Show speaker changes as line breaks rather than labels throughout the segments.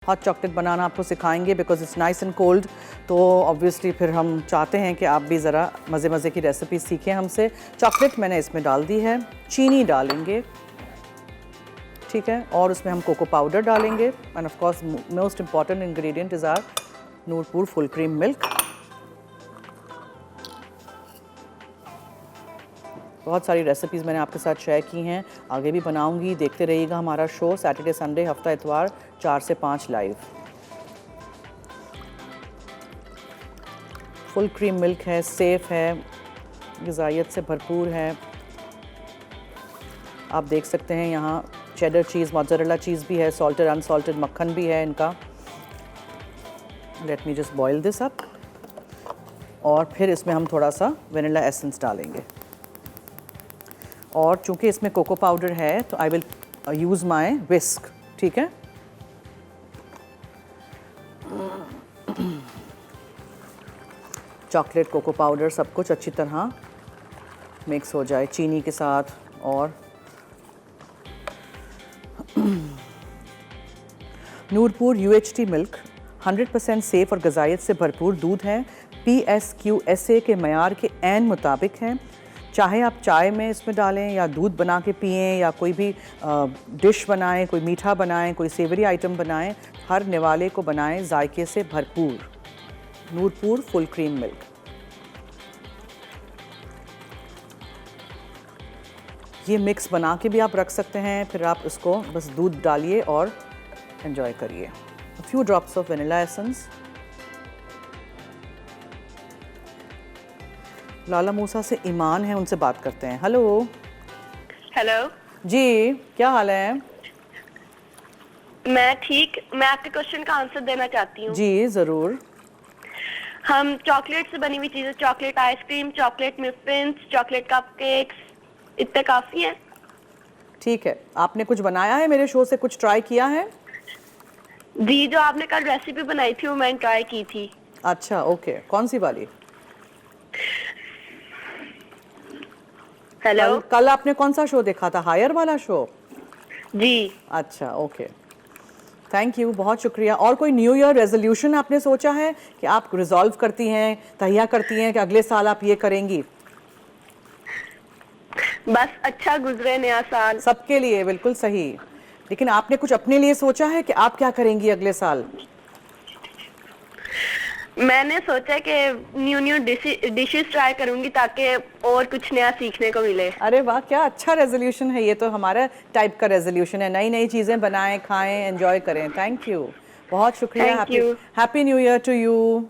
Hot chocolate बनाना आपको सिखाएंगे because it's nice and cold. तो ऑब्वियसली फिर हम चाहते हैं कि आप भी ज़रा मज़े मज़े की रेसिपी सीखें हमसे। चॉकलेट मैंने इसमें डाल दी है, चीनी डालेंगे, ठीक है, और उसमें हम कोको पाउडर डालेंगे and of course most important ingredient is our Nurpur full cream milk. बहुत सारी रेसिपीज़ मैंने आपके साथ शेयर की हैं, आगे भी बनाऊंगी, देखते रहिएगा हमारा शो सैटरडे संडे हफ्ता इतवार 4 से 5 लाइव। फुल क्रीम मिल्क है, सेफ़ है, ग़िज़ाइयत से भरपूर है। आप देख सकते हैं यहाँ चेडर चीज़, मोज़रेला चीज़ भी है, सॉल्टेड अनसॉल्टेड मक्खन भी है इनका। Let me just boil this up और फिर इसमें हम थोड़ा सा वनीला एसेंस डालेंगे और चूंकि इसमें कोको पाउडर है तो आई विल यूज़ माय विस्क, ठीक है। चॉकलेट, कोको पाउडर सब कुछ अच्छी तरह मिक्स हो जाए चीनी के साथ। और नूरपुर UHT मिल्क 100% सेफ़ और ग़िज़ाइयत से भरपूर दूध है, PSQSA के मयार के ऐन मुताबिक है। चाहे आप चाय में इसमें डालें या दूध बना के पिएं या कोई भी डिश बनाएं, कोई मीठा बनाएं, कोई सेवरी आइटम बनाएं, हर निवाले को बनाएं जायके से भरपूर। Nurpur full cream milk. ये मिक्स बना के भी आप रख सकते हैं, फिर आप इसको बस दूध डालिए और एंजॉय करिए। A few drops of vanilla essence। लाला मूसा से ईमान है, उनसे बात करते हैं। हेलो।
हेलो
जी, क्या हाल है?
मैं ठीक। मैं आपके क्वेश्चन का आंसर देना चाहती हूँ।
जी ज़रूर।
हम चॉकलेट से बनी हुई चीजें, chocolate ice cream, chocolate muffins, chocolate cupcakes, इतने काफी हैं।
ठीक है, आपने कुछ बनाया है मेरे शो से, कुछ ट्राई किया है?
जी, जो आपने कल रेसिपी बनाई थी वो मैंने ट्राई की थी।
अच्छा, ओके, कौन सी वाली?
हेलो।
कल आपने कौन सा शो देखा था, हायर वाला शो?
जी।
अच्छा, ओके, थैंक यू, बहुत शुक्रिया। और कोई न्यू ईयर रेजोल्यूशन आपने सोचा है कि आप रिजॉल्व करती हैं, तहिया करती हैं कि अगले साल आप ये करेंगी?
बस अच्छा गुजरे नया साल।
सबके लिए बिल्कुल सही, लेकिन आपने कुछ अपने लिए सोचा है कि आप क्या करेंगी अगले साल?
मैंने सोचा कि न्यू डिशेस ट्राई करूंगी ताकि और कुछ नया सीखने को मिले।
अरे वाह, क्या अच्छा रेजोल्यूशन है, ये तो हमारा टाइप का रेजोल्यूशन है। नई नई चीज़ें बनाएं, खाएं, एंजॉय करें। थैंक यू, बहुत शुक्रिया। Happy new year to you.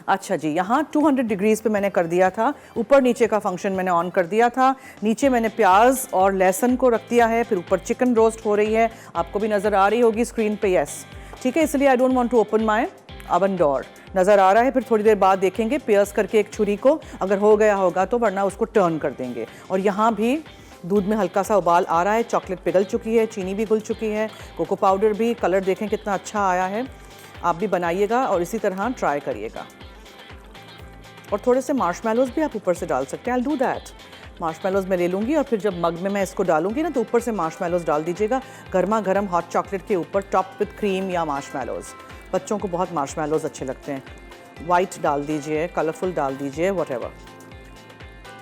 अच्छा जी, यहाँ 200 डिग्रीज़ पे मैंने कर दिया था, ऊपर नीचे का फंक्शन मैंने ऑन कर दिया था। नीचे मैंने प्याज और लहसुन को रख दिया है, फिर ऊपर चिकन रोस्ट हो रही है, आपको भी नज़र आ रही होगी स्क्रीन पे। यस, ठीक है, इसलिए I don't want to open my oven door. नज़र आ रहा है, फिर थोड़ी देर बाद देखेंगे पियर्स करके एक छुरी को, अगर हो गया होगा तो, वरना उसको टर्न कर देंगे। और यहाँ भी दूध में हल्का सा उबाल आ रहा है, चॉकलेट पिघल चुकी है, चीनी भी घुल चुकी है, कोको पाउडर भी, कलर देखें कितना अच्छा आया है। आप भी बनाइएगा और इसी तरह ट्राई करिएगा। और थोड़े से मार्शमैलोज़ भी आप ऊपर से डाल सकते हैं। I will do that. Marshmallows मैं ले लूँगी और फिर जब मग में मैं इसको डालूंगी ना, तो ऊपर से मार्शमैलोज़ डाल दीजिएगा, गर्मा गर्म हॉट चॉकलेट के ऊपर, टॉप विद क्रीम या मार्शमैलोज़। बच्चों को बहुत मार्शमैलोज़ अच्छे लगते हैं। वाइट डाल दीजिए, कलरफुल डाल दीजिए, व्हाटएवर।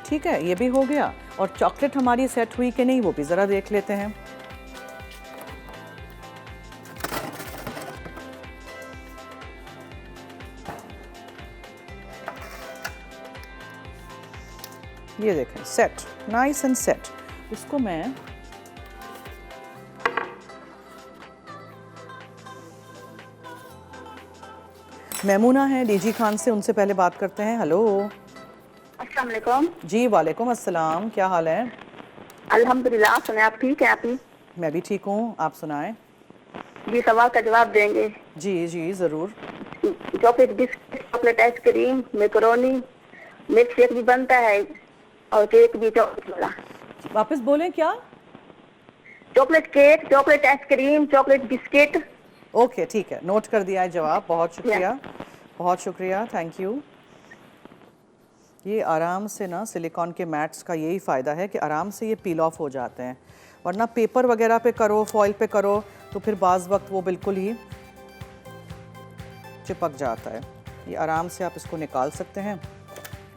ठीक है, ये भी हो गया। और चॉकलेट हमारी सेट हुई कि नहीं वो भी ज़रा देख लेते हैं। ये देखें, सेट, नाइस एंड सेट। इसको मैं मेमूना है डीजी खान से, उनसे पहले बात करते हैं। हेलो।
अस्सलाम वालेकुम।
जी वालेकुम अस्सलाम, क्या हाल है?
अल्हम्दुलिल्लाह। सुने आप ठीक हैं? आप?
मैं भी ठीक हूँ, आप सुनाएं।
जी, सवाल का जवाब देंगे।
जी जी ज़रूर।
Chocolate biscuit, chocolate ice cream, macaroni, milk shake भी बनता है और केक भी चॉकलेट वाला।
वापस बोलें क्या?
Chocolate cake, chocolate ice cream, chocolate biscuit.
Okay, ठीक है, नोट कर दिया है जवाब। बहुत शुक्रिया, बहुत शुक्रिया, थैंक यू। ये आराम से ना, सिलिकॉन के मैट्स का यही फ़ायदा है कि आराम से ये पील ऑफ हो जाते हैं, वरना पेपर वगैरह पे करो, फॉइल पे करो तो फिर बाज़ वक्त वो बिल्कुल ही चिपक जाता है। ये आराम से आप इसको निकाल सकते हैं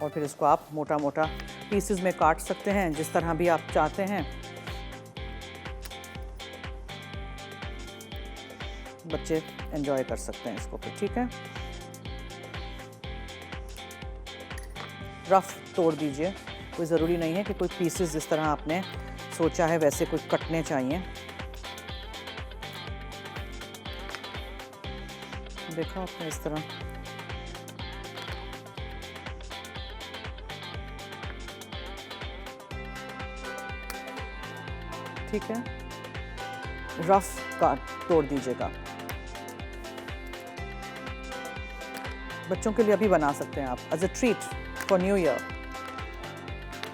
और फिर इसको आप मोटा मोटा पीसेस में काट सकते हैं, जिस तरह भी आप चाहते हैं। बच्चे एंजॉय कर सकते हैं इसको फिर, ठीक है। रफ तोड़ दीजिए, कोई ज़रूरी नहीं है कि कोई पीसेस जिस तरह आपने सोचा है वैसे कुछ कटने चाहिए। देखा आपने इस तरह। ठीक है, रफ काट तोड़ दीजिएगा। बच्चों के लिए अभी बना सकते हैं आप as a treat for new year.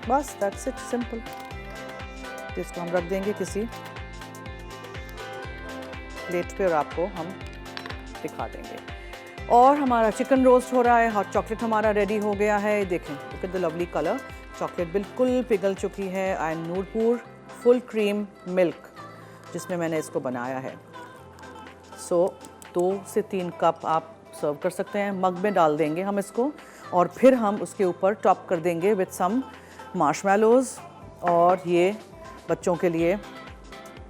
बस दैट्स इट, सिंपल। इसको हम रख देंगे किसी प्लेट पे और आपको हम दिखा देंगे। और हमारा चिकन रोस्ट हो रहा है, हॉट चॉकलेट हमारा रेडी हो गया है। देखें, look at the lovely colour, chocolate बिल्कुल पिघल चुकी है। And Nurpur full cream milk जिसमें मैंने इसको बनाया है। सो 2 से 3 कप आप सर्व कर सकते हैं। मग में डाल देंगे हम इसको और फिर हम उसके ऊपर टॉप कर देंगे विद सम मार्शमेलोज़। और ये बच्चों के लिए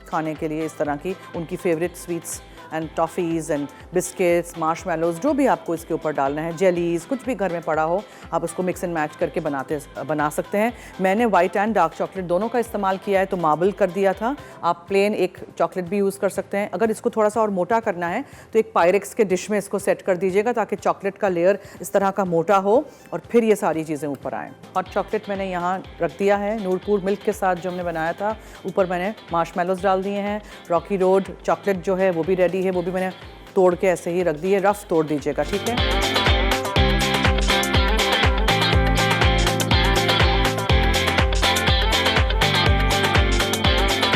खाने के लिए इस तरह की उनकी favourite sweets and toffees and biscuits, marshmallows, जो भी आपको इसके ऊपर डालना है, जेलीज़, कुछ भी घर में पड़ा हो, आप उसको मिक्स एंड मैच करके बना सकते हैं। मैंने वाइट एंड डार्क चॉकलेट दोनों का इस्तेमाल किया है, तो मार्बल कर दिया था। आप प्लेन एक चॉकलेट भी यूज़ कर सकते हैं। अगर इसको थोड़ा सा और मोटा करना है तो एक पायरेक्स के डिश में इसको सेट कर दीजिएगा ताकि चॉकलेट का लेयर इस तरह का मोटा हो और फिर ये सारी चीज़ें ऊपर आएँ। हॉट चॉकलेट मैंने यहाँ रख दिया है नूरपुर मिल्क के साथ जो हमने बनाया था। ऊपर मैंने मार्शमेलोज़ डाल दिए हैं। रॉकी रोड चॉकलेट जो है वो भी रेडी है, वो भी मैंने तोड़ के ऐसे ही रख दी है। रफ तोड़ दीजिएगा, ठीक है।